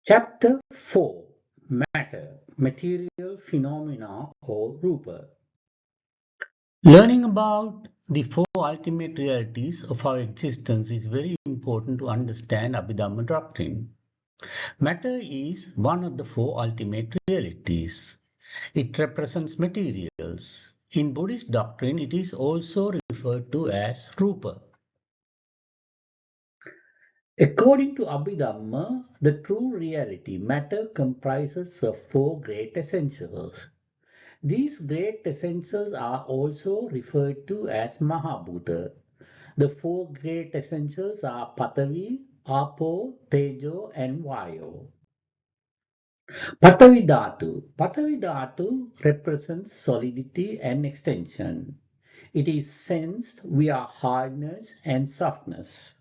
Chapter 4: Matter, Material Phenomena or Rupa. Learning about the four ultimate realities of our existence is very important to understand Abhidhamma doctrine. Matter is one of the four ultimate realities. It represents materials. In Buddhist doctrine, it is also referred to as Rupa. According to Abhidhamma, the true reality, matter, comprises of four great essentials. These great essentials are also referred to as Mahabhuta. The four great essentials are Pathavi, Apo, Thejo, and Vayo. Pathavi Dhatu. Pathavi Dhatu represents solidity and extension. It is sensed via hardness and softness.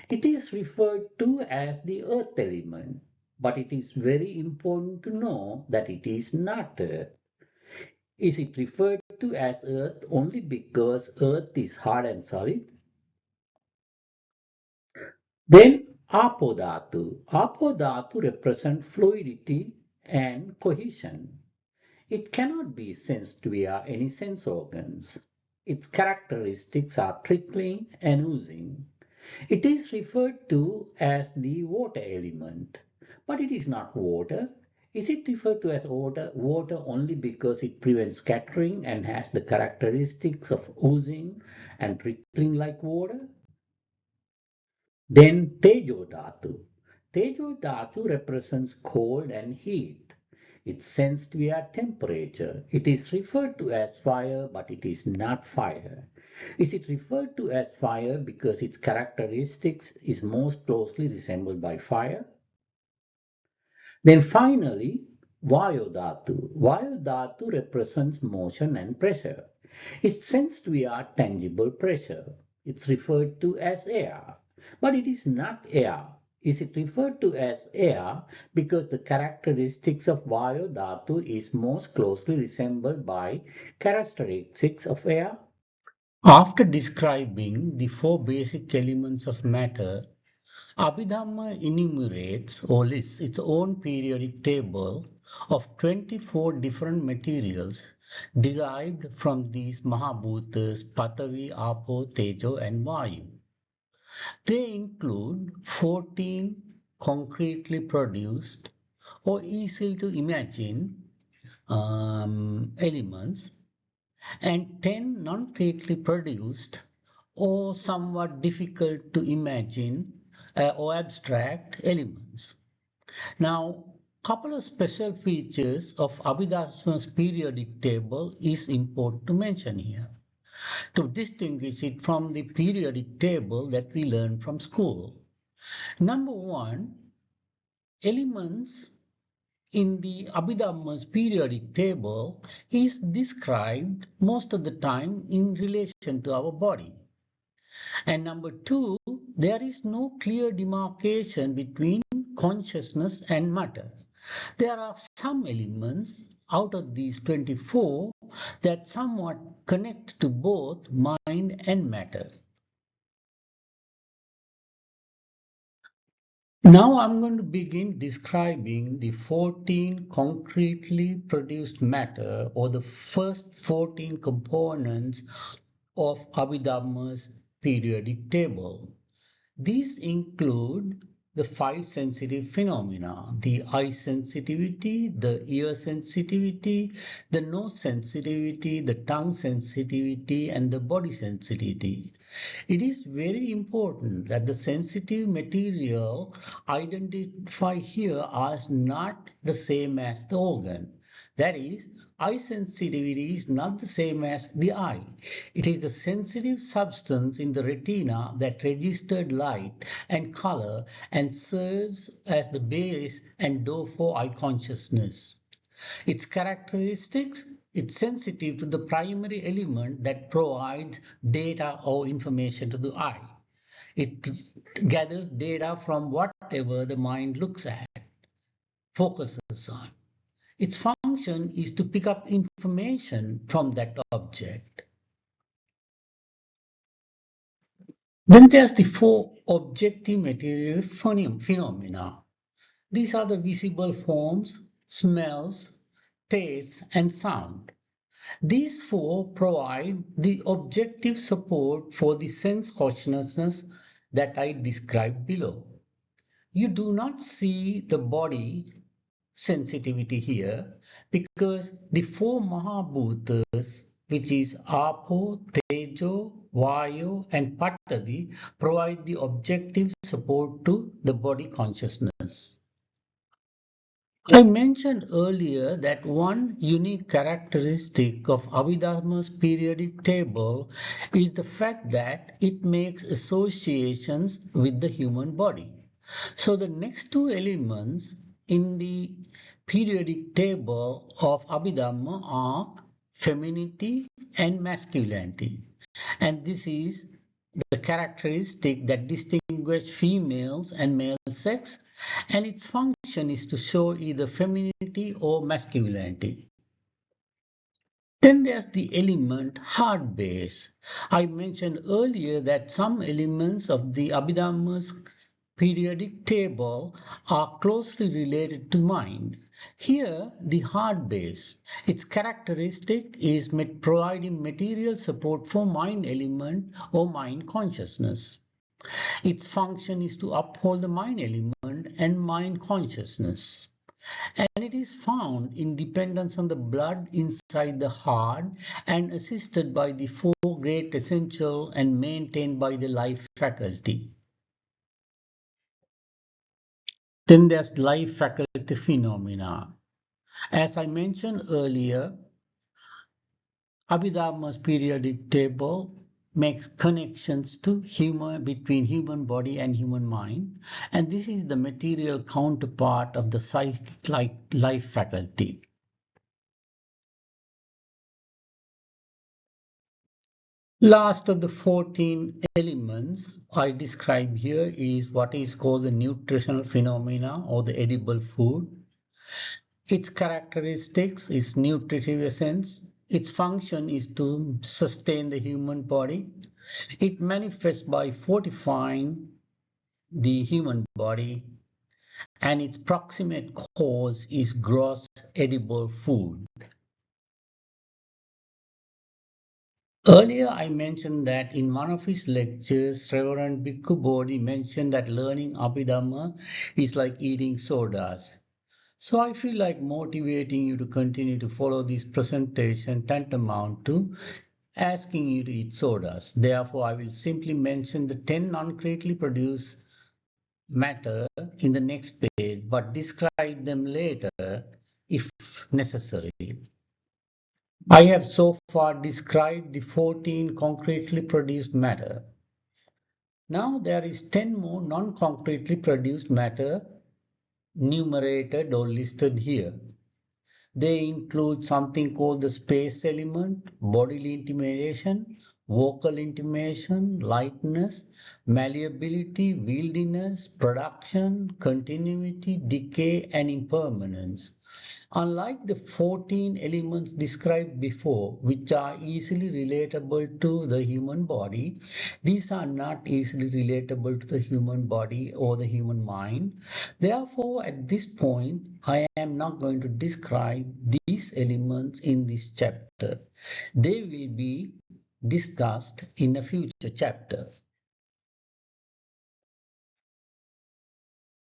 It is referred to as the earth element, but it is very important to know that it is not earth. Is it referred to as earth only because earth is hard and solid? Then Apodhatu. Apodhatu represents fluidity and cohesion. It cannot be sensed via any sense organs. Its characteristics are trickling and oozing. It is referred to as the water element, but it is not water. Is it referred to as water only because it prevents scattering and has the characteristics of oozing and trickling like water? Then Tejo Dhatu. Tejo Dhatu represents cold and heat. It's sensed via temperature. It is referred to as fire, but it is not fire. Is it referred to as fire because its characteristics is most closely resembled by fire? Then finally, Vayo Dhatu. Vayo Dhatu represents motion and pressure. It's sensed via tangible pressure. It's referred to as air, but it is not air. Is it referred to as air because the characteristics of Vayo Dhatu is most closely resembled by characteristics of air? After describing the four basic elements of matter, Abhidhamma enumerates or lists its own periodic table of 24 different materials derived from these Mahabhutas, Pathavi, Apo, Tejo, and Vayu. They include 14 concretely produced or easy to imagine elements and 10 non-concretely produced or somewhat difficult to imagine or abstract elements. Now, couple of special features of Abhidhamma's periodic table is important to mention here to distinguish it from the periodic table that we learn from school. Number one, elements in the Abhidhamma's periodic table is described most of the time in relation to our body. And number two, there is no clear demarcation between consciousness and matter. There are some elements out of these 24 that somewhat connect to both mind and matter. Now I'm going to begin describing the 14 concretely produced matter or the first 14 components of Abhidhamma's periodic table. These include the five sensitive phenomena: the eye sensitivity, the ear sensitivity, the nose sensitivity, the tongue sensitivity, and the body sensitivity. It is very important that the sensitive material identified here are not the same as the organ. That is, eye sensitivity is not the same as the eye. It is the sensitive substance in the retina that registers light and color and serves as the base and door for eye consciousness. Its characteristics: it's sensitive to the primary element that provides data or information to the eye. It gathers data from whatever the mind looks at, focuses on. Its function is to pick up information from that object. Then there's the four objective material phenomena. These are the visible forms, smells, tastes, and sound. These four provide the objective support for the sense consciousness that I described below. You do not see the body sensitivity here because the four Mahabuthas, which is Apo, Thejo, Vayo, and Pathavi, provide the objective support to the body consciousness. I mentioned earlier that one unique characteristic of Abhidhamma's periodic table is the fact that it makes associations with the human body. So the next two elements in the periodic table of Abhidhamma are femininity and masculinity. And this is the characteristic that distinguish females and male sex, and its function is to show either femininity or masculinity. Then there's the element heart base. I mentioned earlier that some elements of the Abhidhamma's periodic table are closely related to mind. Here, the heart base. Its characteristic is providing material support for mind element or mind consciousness. Its function is to uphold the mind element and mind consciousness. And it is found in dependence on the blood inside the heart and assisted by the four great essential and maintained by the life faculty. Then there's life faculty phenomena. As I mentioned earlier, Abhidhamma's periodic table makes connections to between human body and human mind, and this is the material counterpart of the psychic life faculty. Last of the 14 elements I describe here is what is called the nutritional phenomena or the edible food. Its characteristics is nutritive essence. Its function is to sustain the human body. It manifests by fortifying the human body, and its proximate cause is gross edible food. Earlier, I mentioned that in one of his lectures, Reverend Bhikkhu Bodhi mentioned that learning Abhidhamma is like eating sodas. So I feel like motivating you to continue to follow this presentation tantamount to asking you to eat sodas. Therefore, I will simply mention the 10 non-creately produced matter in the next page, but describe them later if necessary. I have so far described the 14 concretely produced matter. Now there is 10 more non-concretely produced matter enumerated or listed here. They include something called the space element, bodily intimation, vocal intimation, lightness, malleability, wieldiness, production, continuity, decay, and impermanence. Unlike the 14 elements described before, which are easily relatable to the human body, these are not easily relatable to the human body or the human mind. Therefore, at this point, I am not going to describe these elements in this chapter. They will be discussed in a future chapter.